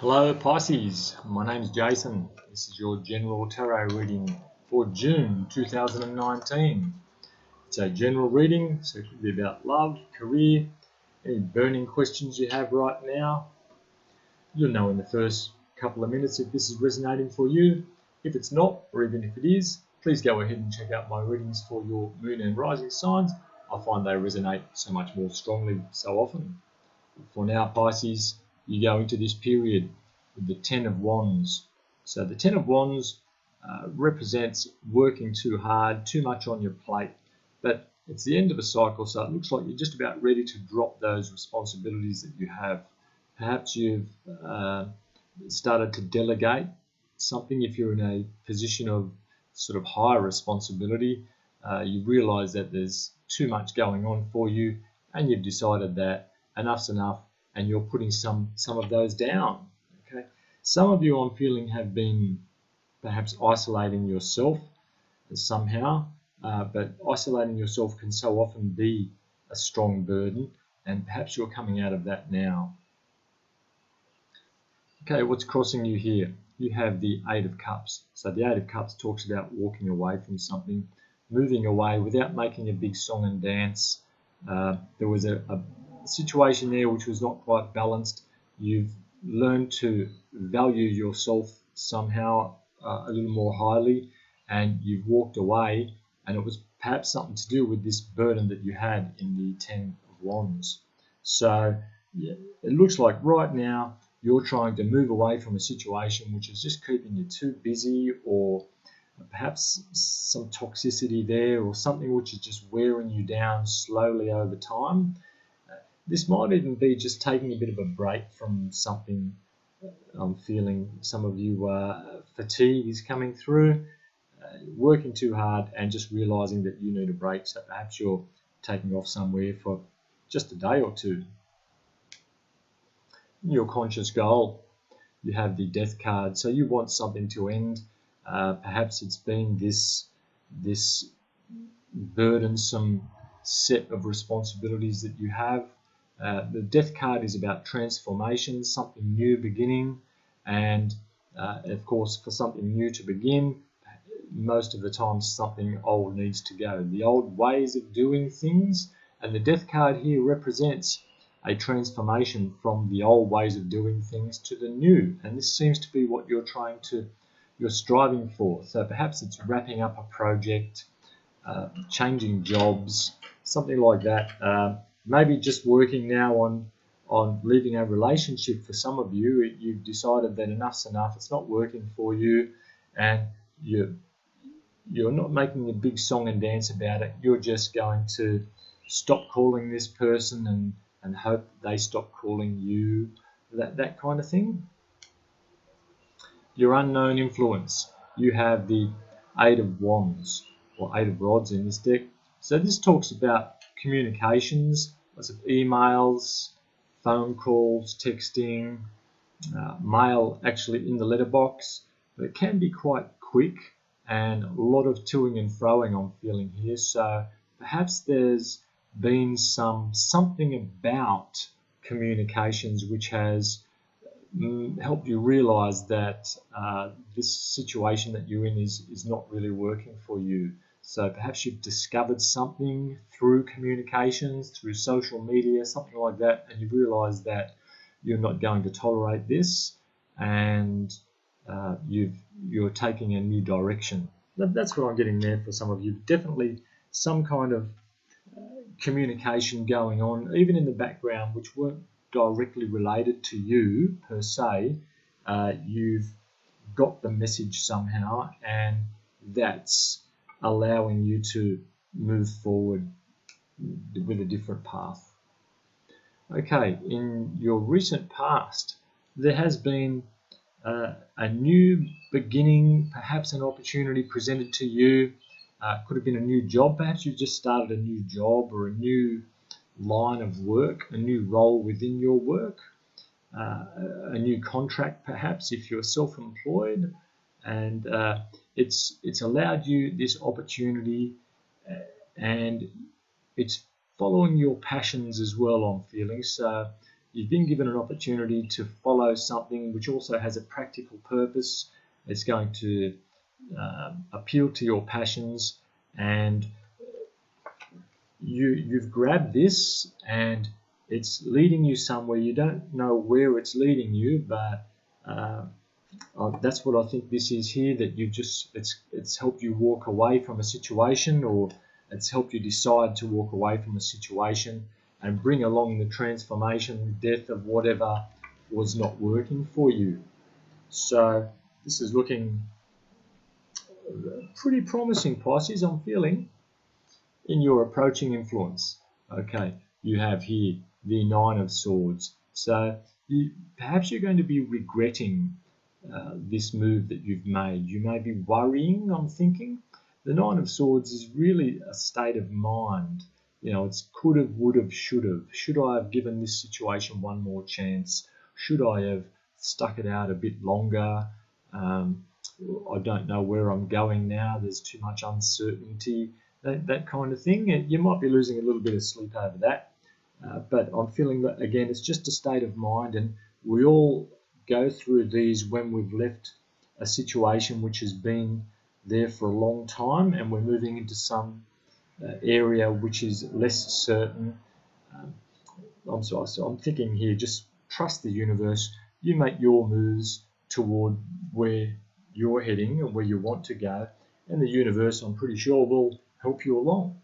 Hello Pisces, my name is Jason. This is your general tarot reading for June 2019. It's a general reading, so it could be about love, career, any burning questions you have right now. You'll know in the first couple of minutes if this is resonating for you. If it's not, or even if it is, please go ahead and check out my readings for your moon and rising signs. I find they resonate so much more strongly so often. For now, Pisces, you go into this period with the Ten of Wands. So the Ten of Wands represents working too hard, too much on your plate. But it's the end of a cycle, so it looks like you're just about ready to drop those responsibilities that you have. Perhaps you've started to delegate something. If you're in a position of sort of higher responsibility, you realize that there's too much going on for you, and you've decided that enough's enough, and you're putting some of those down. Okay, some of you, I'm feeling, have been perhaps isolating yourself somehow, but isolating yourself can so often be a strong burden, and perhaps you're coming out of that now. Okay, what's crossing you here? You have the Eight of Cups. So the Eight of Cups talks about walking away from something, moving away without making a big song and dance. There was a situation there which was not quite balanced. You've learned to value yourself somehow a little more highly, and you've walked away, and it was perhaps something to do with this burden that you had in the Ten of Wands. So yeah, it looks like right now you're trying to move away from a situation which is just keeping you too busy, or perhaps some toxicity there, or something which is just wearing you down slowly over time. This might even be just taking a bit of a break from something. I'm feeling some of you fatigue is coming through, working too hard and just realizing that you need a break. So perhaps you're taking off somewhere for just a day or two. Your conscious goal, you have the Death card. So you want something to end. Perhaps it's been this burdensome set of responsibilities that you have. The Death card is about transformation, something new beginning, and of course, for something new to begin, most of the time something old needs to go. The old ways of doing things, and the Death card here represents a transformation from the old ways of doing things to the new, and this seems to be what you're striving for. So perhaps it's wrapping up a project, changing jobs, something like that. Maybe just working now on leaving a relationship. For some of you, you've decided that enough's enough, it's not working for you, and you're not making a big song and dance about it. You're just going to stop calling this person and hope they stop calling you, that kind of thing. Your unknown influence. You have the Eight of Wands, or Eight of Rods in this deck. So this talks about communications, lots of emails, phone calls, texting, mail actually in the letterbox, but it can be quite quick and a lot of toing and froing I'm feeling here. So perhaps there's been something about communications which has helped you realize that this situation that you're in is not really working for you. So perhaps you've discovered something through communications, through social media, something like that, and you realize that you're not going to tolerate this, and you're taking a new direction. That's what I'm getting there for some of you. Definitely some kind of communication going on, even in the background, which weren't directly related to you per se. You've got the message somehow, and that's allowing you to move forward with a different path. Okay, in your recent past, there has been a new beginning, perhaps an opportunity presented to you. Could have been a new job. Perhaps you've just started a new job or a new line of work, a new role within your work, a new contract perhaps if you're self-employed, and it's allowed you this opportunity, and it's following your passions as well, I'm feeling. So you've been given an opportunity to follow something which also has a practical purpose. It's going to appeal to your passions, and you've grabbed this and it's leading you somewhere. You don't know where it's leading you, but that's what I think this is here, that it's helped you walk away from a situation, or it's helped you decide to walk away from a situation and bring along the transformation, death of whatever was not working for you. So this is looking pretty promising, Pisces, I'm feeling, in your approaching influence. Okay, you have here the Nine of Swords. So perhaps you're going to be regretting this move that you've made. You may be worrying, I'm thinking. The Nine of Swords is really a state of mind. You know, it's could have, would have, should have. Should I have given this situation one more chance? Should I have stuck it out a bit longer? I don't know where I'm going now. There's too much uncertainty. That kind of thing. You might be losing a little bit of sleep over that. But I'm feeling that, again, it's just a state of mind, and we all go through these when we've left a situation which has been there for a long time and we're moving into some area which is less certain. So I'm thinking here, just trust the universe. You make your moves toward where you're heading and where you want to go, and the universe, I'm pretty sure, will help you along.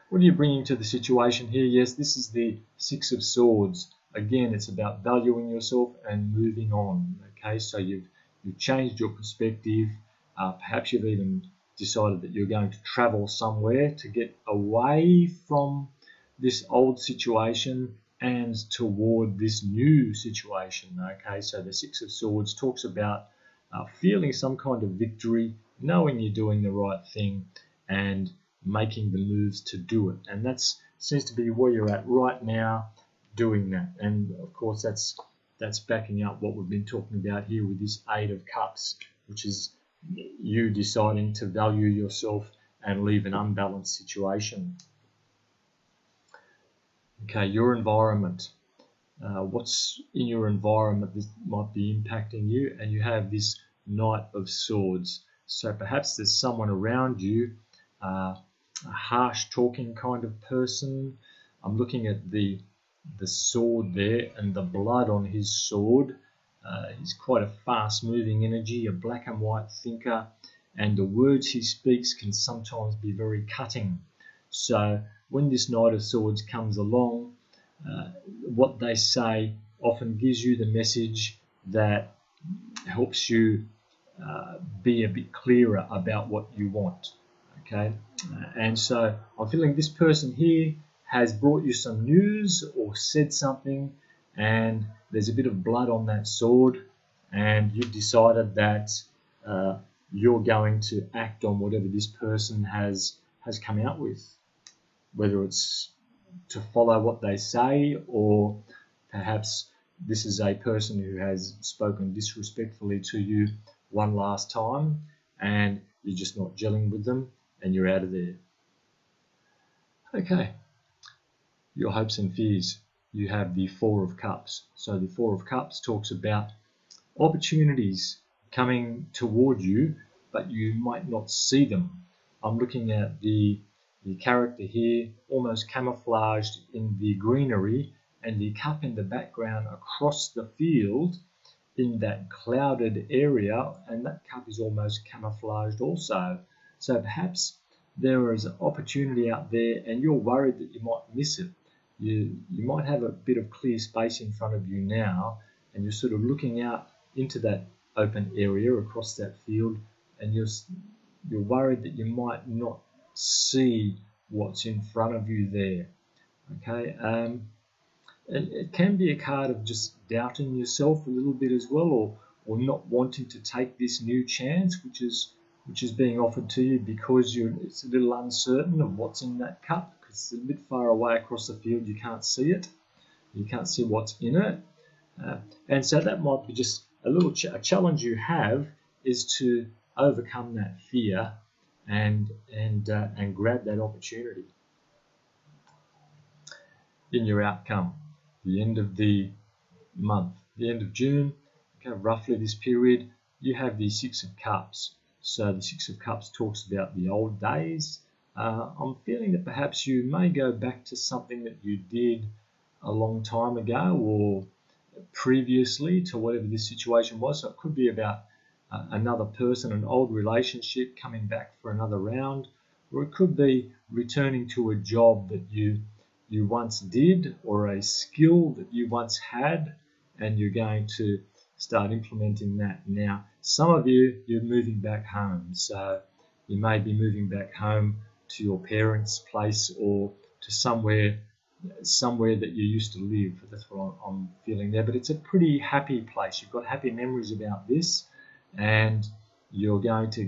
What are you bringing to the situation here? Yes, this is the Six of Swords. Again, it's about valuing yourself and moving on. Okay, so you've changed your perspective. Perhaps you've even decided that you're going to travel somewhere to get away from this old situation and toward this new situation. Okay, so the Six of Swords talks about feeling some kind of victory, knowing you're doing the right thing, and making the moves to do it. And that seems to be where you're at right now, doing that. And of course, that's backing up what we've been talking about here with this Eight of Cups, which is you deciding to value yourself and leave an unbalanced situation. Okay, your environment. What's in your environment that might be impacting you? And you have this Knight of Swords. So perhaps there's someone around you, a harsh talking kind of person. I'm looking at the sword there and the blood on his sword. He's quite a fast-moving energy, a black and white thinker, and the words he speaks can sometimes be very cutting. So when this Knight of Swords comes along, what they say often gives you the message that helps you be a bit clearer about what you want. Okay, and so I'm feeling this person here has brought you some news or said something, and there's a bit of blood on that sword, and you've decided that you're going to act on whatever this person has come out with, whether it's to follow what they say, or perhaps this is a person who has spoken disrespectfully to you one last time and you're just not gelling with them and you're out of there. Okay, your hopes and fears. You have the Four of Cups. So the Four of Cups talks about opportunities coming toward you, but you might not see them. I'm looking at the character here, almost camouflaged in the greenery, and the cup in the background across the field in that clouded area, and that cup is almost camouflaged also. So perhaps there is an opportunity out there and you're worried that you might miss it. You might have a bit of clear space in front of you now, and you're sort of looking out into that open area across that field, and you're worried that you might not see what's in front of you there. Okay, it can be a card of just doubting yourself a little bit as well, or not wanting to take this new chance which is being offered to you because it's a little uncertain of what's in that cup, because it's a bit far away across the field. You can't see it, you can't see what's in it, and so that might be just a challenge you have, is to overcome that fear and grab that opportunity. In your outcome, the end of the month, the end of June, okay, roughly this period, you have the Six of Cups. So the Six of Cups talks about the old days. I'm feeling that perhaps you may go back to something that you did a long time ago or previously to whatever this situation was. So it could be about another person, an old relationship coming back for another round, or it could be returning to a job that you once did or a skill that you once had, and you're going to start implementing that now. Some of you, you're moving back home, so you may be moving back home to your parents' place or to somewhere that you used to live. That's what I'm feeling there. But it's a pretty happy place. You've got happy memories about this, and you're going to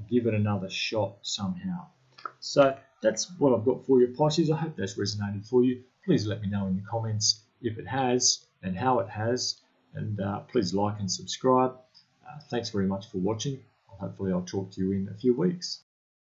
give it another shot somehow. So that's what I've got for you, Pisces. I hope that's resonated for you. Please let me know in the comments if it has and how it has, and please like and subscribe. Thanks very much for watching. Hopefully I'll talk to you in a few weeks.